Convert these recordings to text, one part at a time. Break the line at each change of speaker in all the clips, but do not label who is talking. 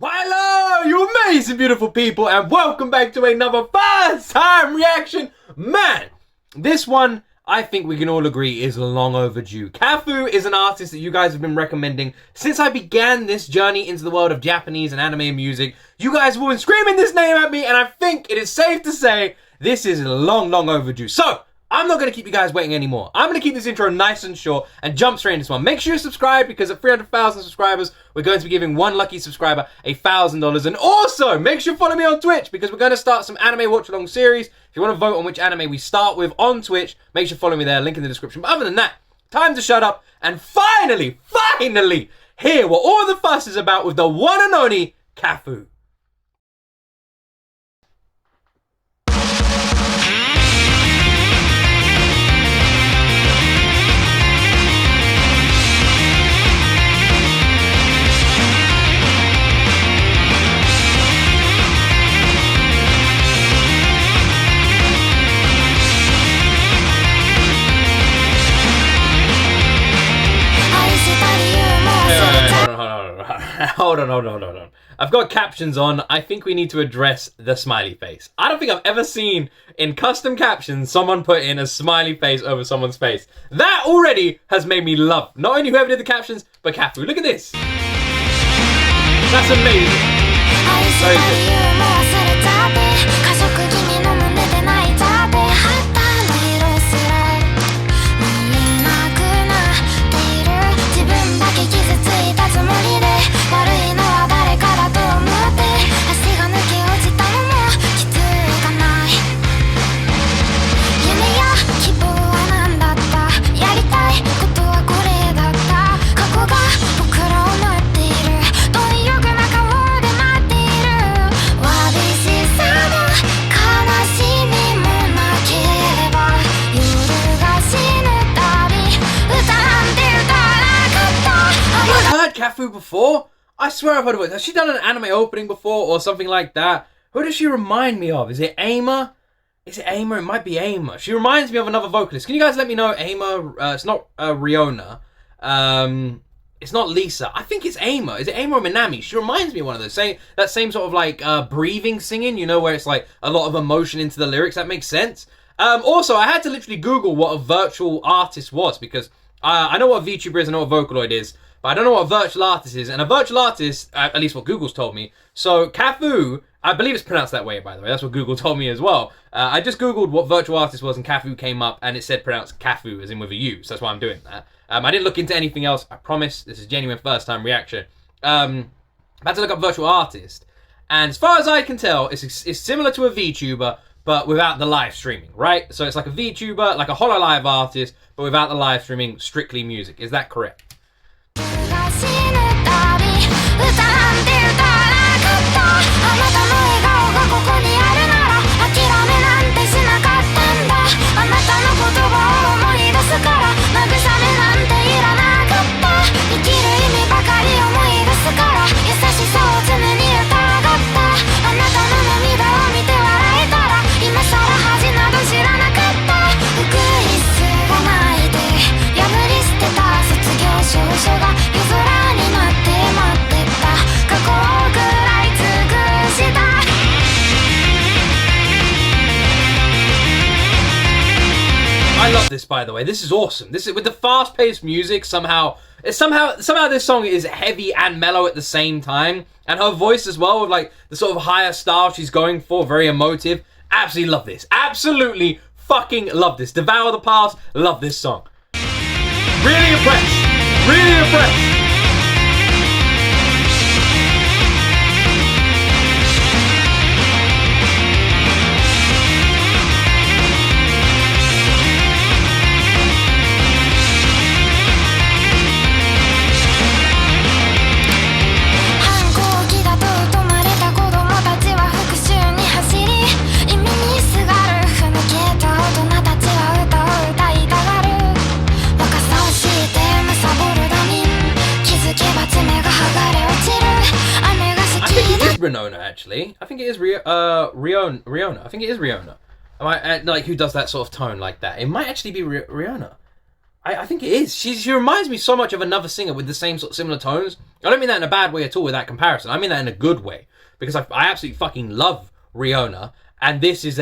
Hello, you amazing, beautiful people, and welcome back to another first-time reaction. Man, this one, I think we can all agree, is long overdue. KAF is an artist that you guys have been recommending since I began this journey into the world of Japanese and anime music. You guys have been screaming this name at me, and I think it is safe to say this is long overdue. So, I'm not going to keep you guys waiting anymore. I'm going to keep this intro nice and short and jump straight into this one. Make sure you subscribe because at 300,000 subscribers, we're going to be giving one lucky subscriber $1,000. And also, make sure you follow me on Twitch because we're going to start some anime watch-along series. If you want to vote on which anime we start with on Twitch, make sure you follow me there, link in the description. But other than that, time to shut up and finally hear what all the fuss is about with the one and only KAF. Hold on. I've got captions on. I think we need to address the smiley face. I don't think I've ever seen in custom captions someone put in a smiley face over someone's face. That already has made me love not only whoever did the captions, but KAF. Look at this. That's amazing. Very good. KAF before? I swear I've heard of it. Has she done an anime opening before or something like that? Who does she remind me of? Is it Ama? Is it Ama? It might be Ama. She reminds me of another vocalist. Can you guys let me know? Ama, it's not Riona. It's not Lisa. I think it's Ama. Is it Ama or Minami? She reminds me of one of those. That same sort of like breathing singing, you know, where it's like a lot of emotion into the lyrics. That makes sense. Also, I had to literally Google what a virtual artist was because I know what a VTuber is, I know what a Vocaloid is, but I don't know what a virtual artist is. And a virtual artist, at least what Google's told me. So KAF, I believe it's pronounced that way, by the way. That's what Google told me as well. I just Googled what virtual artist was and KAF came up and it said pronounced KAF as in with a U. So that's why I'm doing that. I didn't look into anything else. I promise. This is genuine first time reaction. I had to look up virtual artist. And as far as I can tell, it's similar to a VTuber, but without the live streaming, right? So it's like a VTuber, like a HoloLive artist, but without the live streaming, strictly music. Is that correct? I love this, by the way. This is awesome. This is with the fast-paced music. Somehow this song is heavy and mellow at the same time, and her voice as well, with like the sort of higher style she's going for, very emotive. Absolutely love this. Absolutely fucking love this. Devour the Past. Love this song. Really impressed. Really impressed. Renona, actually. I think it is Riona. I think it is Riona. Like, who does that sort of tone like that? It might actually be Riona. I think it is. She reminds me so much of another singer with the same sort of similar tones. I don't mean that in a bad way at all with that comparison. I mean that in a good way. Because I absolutely fucking love Rihanna. And this is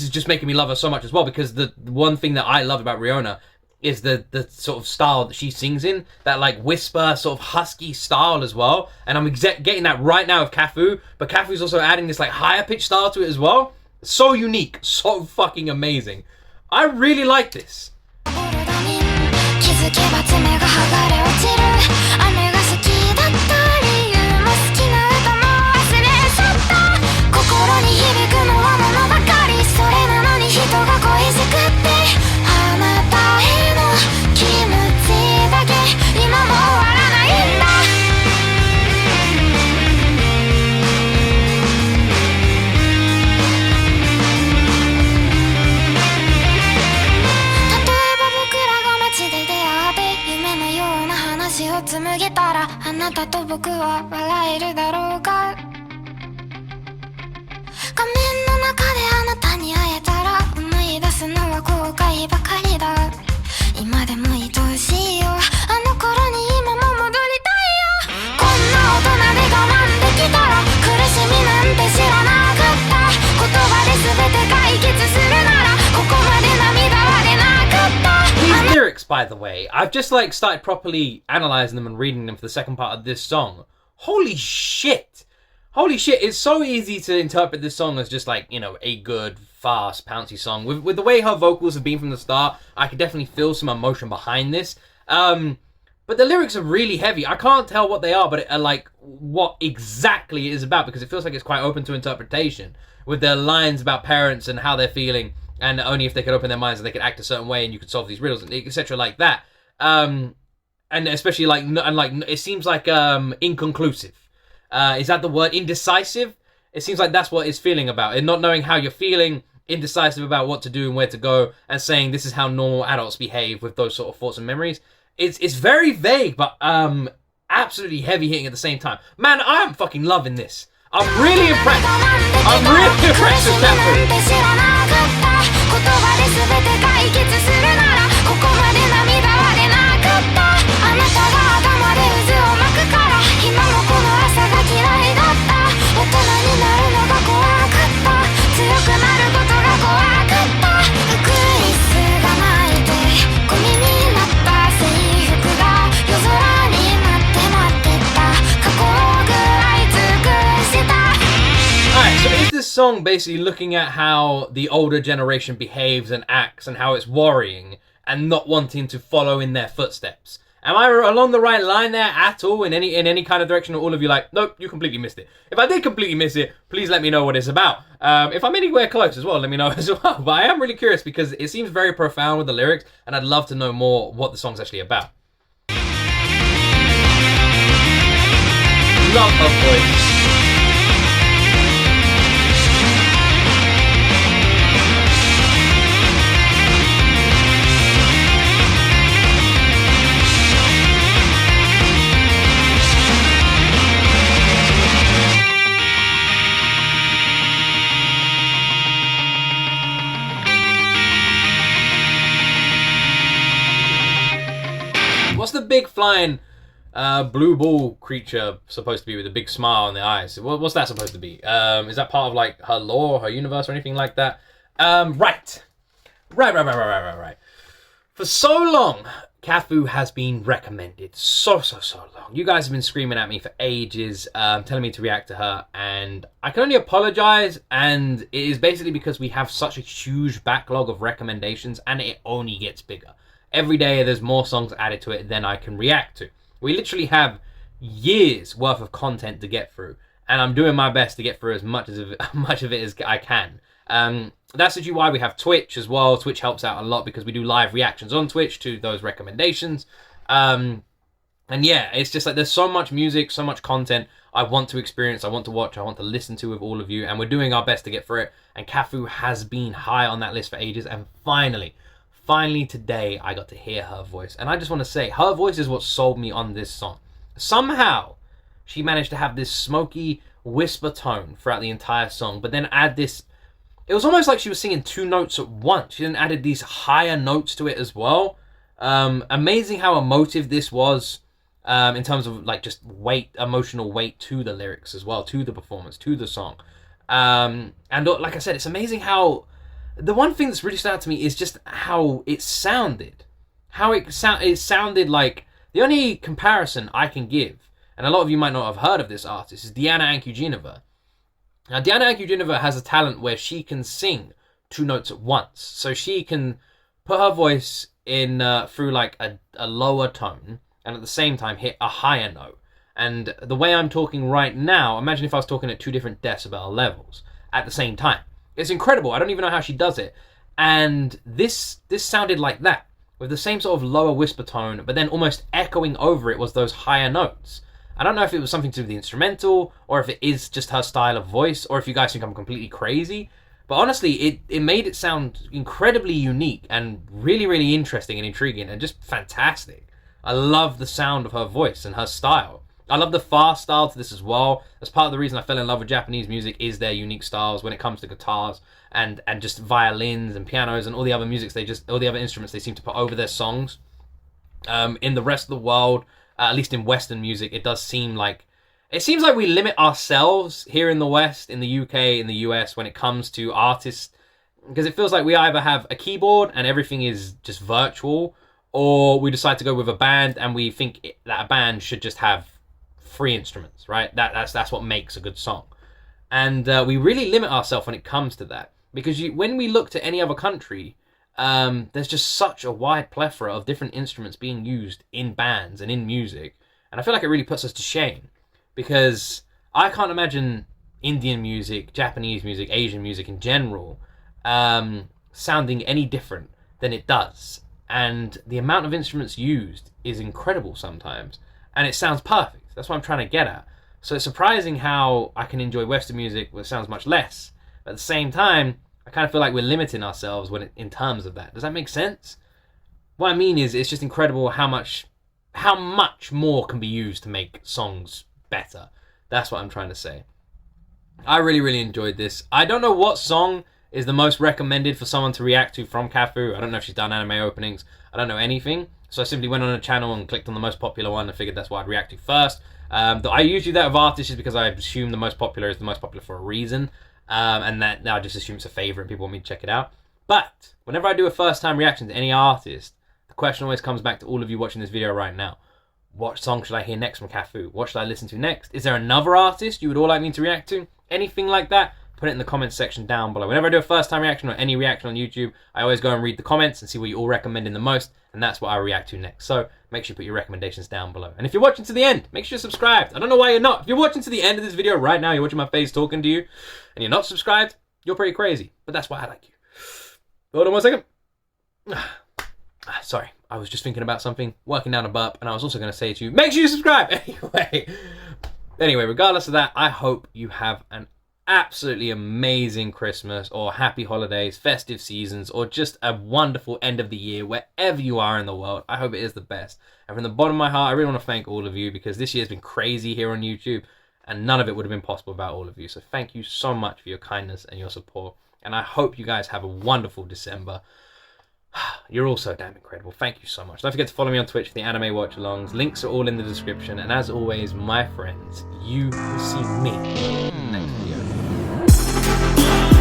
just making me love her so much as well. Because the one thing that I love about Rihanna is the sort of style that she sings in. That like whisper, sort of husky style as well. And I'm getting that right now with KAFU. But KAFU's also adding this like higher pitch style to it as well. So unique. So fucking amazing. I really like this. By the way, I've just like started properly analyzing them and reading them for the second part of this song. Holy shit, it's so easy to interpret this song as just like, you know, a good fast pouncy song. With the way her vocals have been from the start, I could definitely feel some emotion behind this. But the lyrics are really heavy. I can't tell what they are, but like what exactly it is about, because it feels like it's quite open to interpretation with their lines about parents and how they're feeling. And only if they could open their minds and they could act a certain way and you could solve these riddles, etc. like that. And especially like it seems like inconclusive. Is that the word? Indecisive? It seems like that's what it's feeling about. And not knowing how you're feeling, indecisive about what to do and where to go, and saying this is how normal adults behave with those sort of thoughts and memories. It's very vague, but absolutely heavy hitting at the same time. Man, I am fucking loving this. I'm really impressed. With KAFU. 言葉で全て解決するならここまで涙は出なかったあなたが頭で渦を巻くから今もこの朝が嫌いだった大人になるのが怖かった強くなることが怖かった福リスが泣いてゴミになった制服が夜空になって待ってた過去ぐらい尽くしてた Alright, so is this song basically looking at how the older generation behaves and acts and how it's worrying and not wanting to follow in their footsteps? Am I along the right line there at all in any kind of direction, or all of you like, nope, you completely missed it? If I did completely miss it, please let me know what it's about. If I'm anywhere close as well, let me know as well. But I am really curious because it seems very profound with the lyrics, and I'd love to know more what the song's actually about. Love her voice. What's the big flying blue ball creature supposed to be with a big smile on the eyes? What's that supposed to be? Is that part of like her lore, her universe, or anything like that? Right. For so long, KAFU has been recommended. So long. You guys have been screaming at me for ages, telling me to react to her, and I can only apologize, and it is basically because we have such a huge backlog of recommendations, and it only gets bigger. Every day there's more songs added to it than I can react to. We literally have years worth of content to get through, and I'm doing my best to get through as much of it as I can. That's actually why we have Twitch as well. Twitch helps out a lot because we do live reactions on Twitch to those recommendations. And yeah, it's just like there's so much music, so much content I want to experience, I want to watch, I want to listen to with all of you, and we're doing our best to get through it. And KAFU has been high on that list for ages, and finally today I got to hear her voice. And I just want to say, her voice is what sold me on this song. Somehow, she managed to have this smoky whisper tone throughout the entire song, but then add this... It was almost like she was singing two notes at once. She then added these higher notes to it as well. Amazing how emotive this was, in terms of like just emotional weight to the lyrics as well, to the performance, to the song. And like I said, it's amazing how the one thing that's really stood out to me is just how it sounded. How it sounded like, the only comparison I can give, and a lot of you might not have heard of this artist, is Diana Ankudinova. Now, Diana Ankudinova has a talent where she can sing 2 notes at once. So she can put her voice in through like a lower tone, and at the same time hit a higher note. And the way I'm talking right now, imagine if I was talking at 2 different decibel levels at the same time. It's incredible. I don't even know how she does it. And this sounded like that, with the same sort of lower whisper tone, but then almost echoing over it was those higher notes. I don't know if it was something to do with the instrumental, or if it is just her style of voice, or if you guys think I'm completely crazy. But honestly, it made it sound incredibly unique and really, really interesting and intriguing and just fantastic. I love the sound of her voice and her style. I love the fast style to this as well. That's part of the reason I fell in love with Japanese music, is their unique styles when it comes to guitars and just violins and pianos and all the other all the other instruments they seem to put over their songs. In the rest of the world, at least in Western music, it seems like we limit ourselves here in the West, in the UK, in the US, when it comes to artists, because it feels like we either have a keyboard and everything is just virtual, or we decide to go with a band and we think that a band should just have 3 instruments, right? That's what makes a good song. And we really limit ourselves when it comes to that, because when we look to any other country, there's just such a wide plethora of different instruments being used in bands and in music, and I feel like it really puts us to shame, because I can't imagine Indian music, Japanese music, Asian music in general sounding any different than it does. And the amount of instruments used is incredible sometimes, and it sounds perfect. That's what I'm trying to get at. So it's surprising how I can enjoy Western music where it sounds much less, but at the same time, I kind of feel like we're limiting ourselves in terms of that. Does that make sense? What I mean is, it's just incredible how much more can be used to make songs better. That's what I'm trying to say. I really, really enjoyed this. I don't know what song is the most recommended for someone to react to from KAFU. I don't know if she's done anime openings. I don't know anything. So I simply went on a channel and clicked on the most popular one and figured that's what I'd react to first. I usually do that with artists just because I assume the most popular is the most popular for a reason. And that now I just assume it's a favorite and people want me to check it out. But whenever I do a first time reaction to any artist, the question always comes back to all of you watching this video right now. What song should I hear next from KAFU? What should I listen to next? Is there another artist you would all like me to react to? Anything like that? Put it in the comments section down below. Whenever I do a first time reaction or any reaction on YouTube, I always go and read the comments and see what you all recommend in the most, and that's what I react to next. So make sure you put your recommendations down below. And if you're watching to the end, make sure you're subscribed. I don't know why you're not. If you're watching to the end of this video right now, you're watching my face talking to you, and you're not subscribed, you're pretty crazy. But that's why I like you. Hold on 1 second. Sorry, I was just thinking about something, working down a burp, and I was also going to say to you, make sure you subscribe! Anyway, regardless of that, I hope you have an absolutely amazing Christmas, or happy holidays, festive seasons, or just a wonderful end of the year wherever you are in the world. I hope it is the best. And from the bottom of my heart, I really want to thank all of you, because this year's been crazy here on YouTube, and none of it would have been possible without all of you. So thank you so much for your kindness and your support, and I hope you guys have a wonderful December. You're all so damn incredible. Thank you so much. Don't forget to follow me on Twitch for the anime watch-alongs. Links are all in the description. And as always, my friends, you will see me in the next video.